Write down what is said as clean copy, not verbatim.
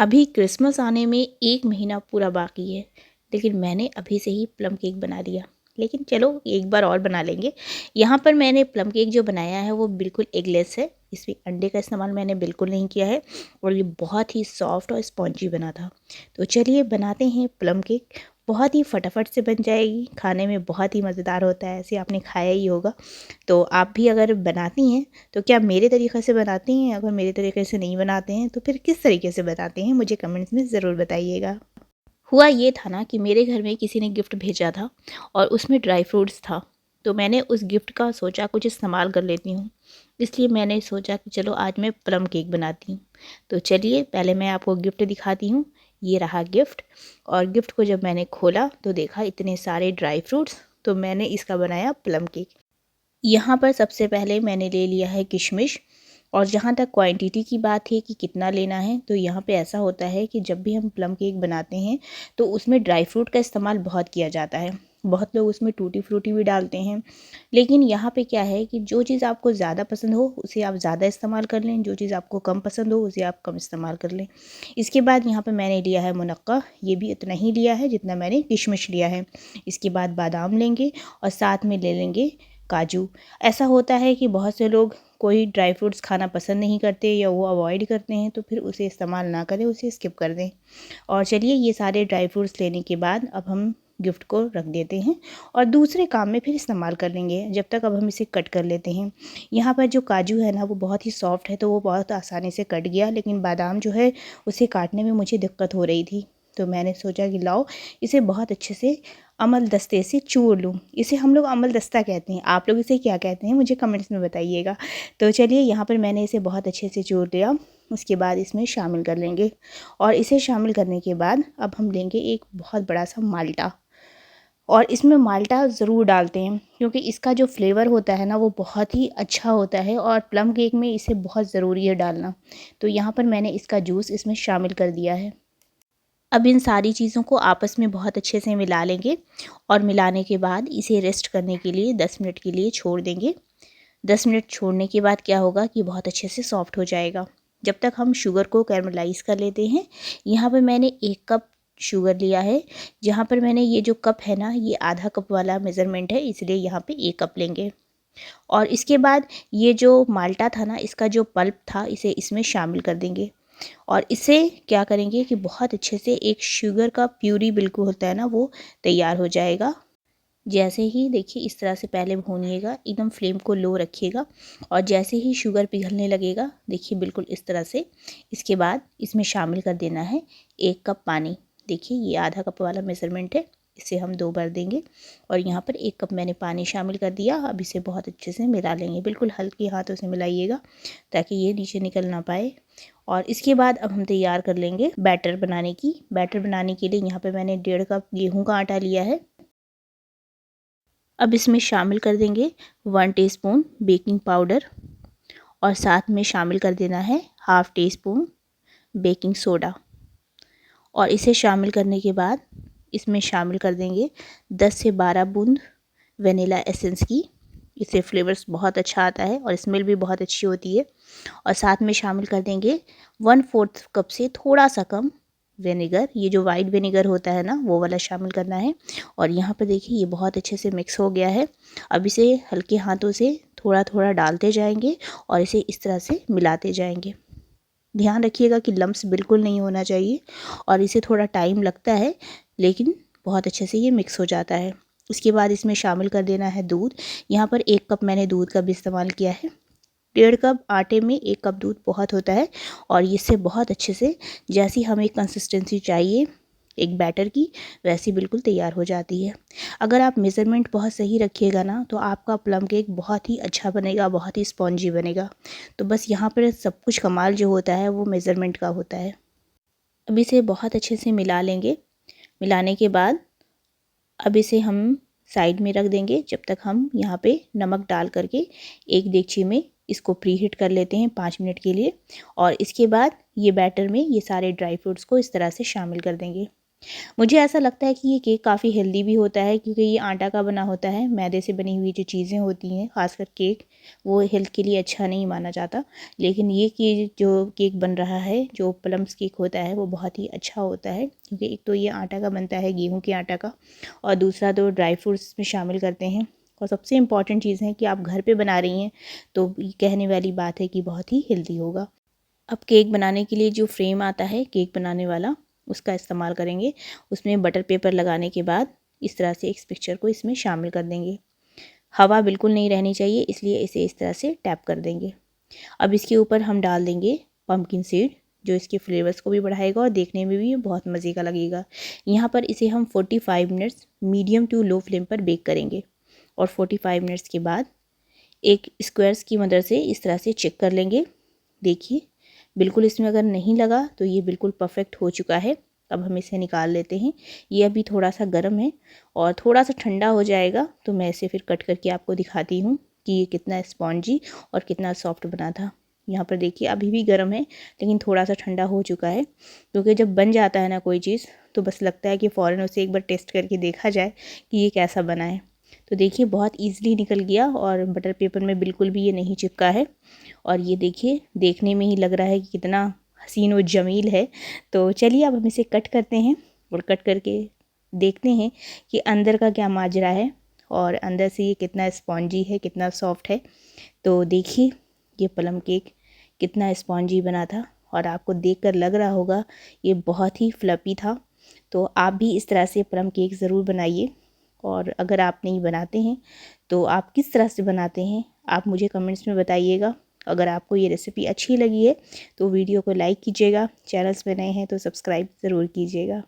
अभी क्रिसमस आने में 1 महीना पूरा बाकी है, लेकिन मैंने अभी से ही प्लम केक बना लिया। लेकिन चलो एक बार और बना लेंगे। यहाँ पर मैंने प्लम केक जो बनाया है वो बिल्कुल एगलेस है। इसमें अंडे का इस्तेमाल मैंने बिल्कुल नहीं किया है और ये बहुत ही सॉफ्ट और स्पॉन्जी बना था। तो चलिए बनाते हैं प्लम केक। बहुत ही फटाफट से बन जाएगी, खाने में बहुत ही मज़ेदार होता है, ऐसे आपने खाया ही होगा। तो आप भी अगर बनाती हैं तो क्या मेरे तरीक़े से बनाती हैं? अगर मेरे तरीक़े से नहीं बनाते हैं तो फिर किस तरीके से बनाते हैं, मुझे कमेंट्स में ज़रूर बताइएगा। हुआ ये था ना कि मेरे घर में किसी ने गिफ्ट भेजा था और उसमें ड्राई फ्रूट्स था। तो मैंने उस गिफ्ट का सोचा कुछ इस्तेमाल कर लेती हूँ, इसलिए मैंने सोचा कि चलो आज मैं प्लम केक बनाती हूँ। तो चलिए पहले मैं आपको गिफ्ट दिखाती हूँ। ये रहा गिफ्ट। और गिफ्ट को जब मैंने खोला तो देखा इतने सारे ड्राई फ्रूट्स, तो मैंने इसका बनाया प्लम केक। यहाँ पर सबसे पहले मैंने ले लिया है किशमिश। और जहाँ तक क्वांटिटी की बात है कि कितना लेना है, तो यहाँ पे ऐसा होता है कि जब भी हम प्लम केक बनाते हैं तो उसमें ड्राई फ्रूट का इस्तेमाल बहुत किया जाता है। बहुत लोग उसमें टूटी फ्रूटी भी डालते हैं, लेकिन यहाँ पे क्या है कि जो चीज़ आपको ज़्यादा पसंद हो उसे आप ज़्यादा इस्तेमाल कर लें, जो चीज़ आपको कम पसंद हो उसे आप कम इस्तेमाल कर लें। इसके बाद यहाँ पर मैंने लिया है मुनक्का, ये भी इतना ही लिया है जितना मैंने किशमिश लिया है। इसके बाद बादाम लेंगे और साथ में ले लेंगे काजू। ऐसा होता है कि बहुत से लोग कोई ड्राई फ्रूट्स खाना पसंद नहीं करते या वो अवॉइड करते हैं, तो फिर उसे इस्तेमाल ना करें, उसे स्किप कर दें। और चलिए ये सारे ड्राई फ्रूट्स लेने के बाद अब हम गिफ्ट को रख देते हैं और दूसरे काम में फिर इस्तेमाल कर लेंगे। जब तक अब हम इसे कट कर लेते हैं। यहाँ पर जो काजू है ना वो बहुत ही सॉफ्ट है, तो वो बहुत आसानी से कट गया, लेकिन बादाम जो है उसे काटने में मुझे दिक्कत हो रही थी। तो मैंने सोचा कि लाओ इसे बहुत अच्छे से अमल दस्ते से चूर लूँ। इसे हम लोग अमल दस्ता कहते हैं, आप लोग इसे क्या कहते हैं मुझे कमेंट्स में बताइएगा। तो चलिए यहाँ पर मैंने इसे बहुत अच्छे से चूर लिया। उसके बाद इसमें शामिल कर लेंगे और इसे शामिल करने के बाद अब हम लेंगे एक बहुत बड़ा सा माल्टा। और इसमें माल्टा ज़रूर डालते हैं क्योंकि इसका जो फ्लेवर होता है ना वो बहुत ही अच्छा होता है और प्लम केक में इसे बहुत ज़रूरी है डालना। तो यहाँ पर मैंने इसका जूस इसमें शामिल कर दिया है। अब इन सारी चीज़ों को आपस में बहुत अच्छे से मिला लेंगे और मिलाने के बाद इसे रेस्ट करने के लिए 10 मिनट के लिए छोड़ देंगे। 10 मिनट छोड़ने के बाद क्या होगा कि बहुत अच्छे से सॉफ्ट हो जाएगा। जब तक हम शुगर को कैरमलाइज़ कर लेते हैं। यहाँ पर मैंने 1 कप शुगर लिया है। जहाँ पर मैंने ये जो कप है ना ये आधा कप वाला मेज़रमेंट है, इसलिए यहाँ पे 1 कप लेंगे। और इसके बाद ये जो माल्टा था ना इसका जो पल्प था इसे इसमें शामिल कर देंगे। और इसे क्या करेंगे कि बहुत अच्छे से एक शुगर का प्यूरी बिल्कुल होता है ना वो तैयार हो जाएगा। जैसे ही देखिए इस तरह से पहले भूनिएगा, एकदम फ्लेम को लो रखिएगा और जैसे ही शुगर पिघलने लगेगा देखिए बिल्कुल इस तरह से। इसके बाद इसमें शामिल कर देना है 1 कप पानी। देखिए ये आधा कप वाला मेज़रमेंट है, इसे हम 2 बार देंगे और यहाँ पर 1 कप मैंने पानी शामिल कर दिया। अब इसे बहुत अच्छे से मिला लेंगे, बिल्कुल हल्के हाथों से मिलाइएगा ताकि ये नीचे निकल ना पाए। और इसके बाद अब हम तैयार कर लेंगे बैटर बनाने की। बैटर बनाने के लिए यहाँ पे मैंने 1.5 कप गेहूं का आटा लिया है। अब इसमें शामिल कर देंगे 1 टीस्पून बेकिंग पाउडर और साथ में शामिल कर देना है half tea spoon baking soda. और इसे शामिल करने के बाद इसमें शामिल कर देंगे 10 से 12 बूंद वनीला एसेंस की। इससे फ्लेवर्स बहुत अच्छा आता है और स्मेल भी बहुत अच्छी होती है। और साथ में शामिल कर देंगे 1/4 कप से थोड़ा सा कम विनेगर, ये जो वाइट विनेगर होता है ना वो वाला शामिल करना है। और यहाँ पर देखिए ये बहुत अच्छे से मिक्स हो गया है। अब इसे हल्के हाथों से थोड़ा थोड़ा डालते जाएंगे और इसे इस तरह से मिलाते जाएंगे। ध्यान रखिएगा कि लम्प्स बिल्कुल नहीं होना चाहिए और इसे थोड़ा टाइम लगता है, लेकिन बहुत अच्छे से ये मिक्स हो जाता है। उसके बाद इसमें शामिल कर देना है दूध। यहाँ पर 1 कप मैंने दूध का भी इस्तेमाल किया है। 1.5 कप आटे में 1 कप दूध बहुत होता है और इससे बहुत अच्छे से जैसी हमें कंसिस्टेंसी चाहिए एक बैटर की वैसी बिल्कुल तैयार हो जाती है। अगर आप मेज़रमेंट बहुत सही रखिएगा ना तो आपका प्लम केक बहुत ही अच्छा बनेगा, बहुत ही स्पॉन्जी बनेगा। तो बस यहाँ पर सब कुछ कमाल जो होता है वो मेज़रमेंट का होता है। अब इसे बहुत अच्छे से मिला लेंगे। मिलाने के बाद अब इसे हम साइड में रख देंगे जब तक हम यहाँ पे नमक डाल करके एक देगची में इसको प्री हीट कर लेते हैं 5 मिनट के लिए। और इसके बाद ये बैटर में ये सारे ड्राई फ्रूट्स को इस तरह से शामिल कर देंगे। मुझे ऐसा लगता है कि ये केक काफ़ी हेल्दी भी होता है, क्योंकि ये आटा का बना होता है। मैदे से बनी हुई जो चीज़ें होती हैं, ख़ासकर केक, वो हेल्थ के लिए अच्छा नहीं माना जाता। लेकिन ये कि जो केक बन रहा है, जो प्लम्स केक होता है, वो बहुत ही अच्छा होता है, क्योंकि एक तो ये आटा का बनता है, गेहूँ के आटा का, और दूसरा तो ड्राई फ्रूट्स में शामिल करते हैं। और सबसे इम्पॉर्टेंट चीज़ है कि आप घर पे बना रही हैं, तो ये कहने वाली बात है कि बहुत ही हेल्दी होगा। अब केक बनाने के लिए जो फ्रेम आता है केक बनाने वाला, उसका इस्तेमाल करेंगे। उसमें बटर पेपर लगाने के बाद इस तरह से इस पिक्चर को इसमें शामिल कर देंगे। हवा बिल्कुल नहीं रहनी चाहिए, इसलिए इसे इस तरह से टैप कर देंगे। अब इसके ऊपर हम डाल देंगे पम्पकिन सीड, जो इसके फ्लेवर्स को भी बढ़ाएगा और देखने में भी बहुत मज़े का लगेगा। यहाँ पर इसे हम 45 minutes medium to low flame पर बेक करेंगे, और 45 मिनट्स के बाद एक स्क्वायर्स की मदद से इस तरह से चेक कर लेंगे। देखिए, बिल्कुल इसमें अगर नहीं लगा तो ये बिल्कुल परफेक्ट हो चुका है। अब हम इसे निकाल लेते हैं। ये अभी थोड़ा सा गर्म है, और थोड़ा सा ठंडा हो जाएगा तो मैं इसे फिर कट करके आपको दिखाती हूँ कि ये कितना स्पॉन्जी और कितना सॉफ्ट बना था। यहाँ पर देखिए अभी भी गर्म है, लेकिन थोड़ा सा ठंडा हो चुका है, क्योंकि जब बन जाता है ना कोई चीज़, तो बस लगता है कि फ़ौरन उसे एक बार टेस्ट करके देखा जाए कि ये कैसा बना है। तो देखिए बहुत ईज़िली निकल गया, और बटर पेपर में बिल्कुल भी ये नहीं चिपका है। और ये देखिए, देखने में ही लग रहा है कि कितना हसीन और जमील है। तो चलिए अब हम इसे कट करते हैं, और कट करके देखते हैं कि अंदर का क्या माजरा है, और अंदर से ये कितना स्पॉन्जी है, कितना सॉफ्ट है। तो देखिए, ये प्लम केक कितना स्पॉन्जी बना था, और आपको देखकर लग रहा होगा ये बहुत ही फ्लफ़ी था। तो आप भी इस तरह से प्लम केक ज़रूर बनाइए, और अगर आप नहीं बनाते हैं तो आप किस तरह से बनाते हैं, आप मुझे कमेंट्स में बताइएगा। अगर आपको ये रेसिपी अच्छी लगी है तो वीडियो को लाइक कीजिएगा, चैनल्स पे नए हैं तो सब्सक्राइब ज़रूर कीजिएगा।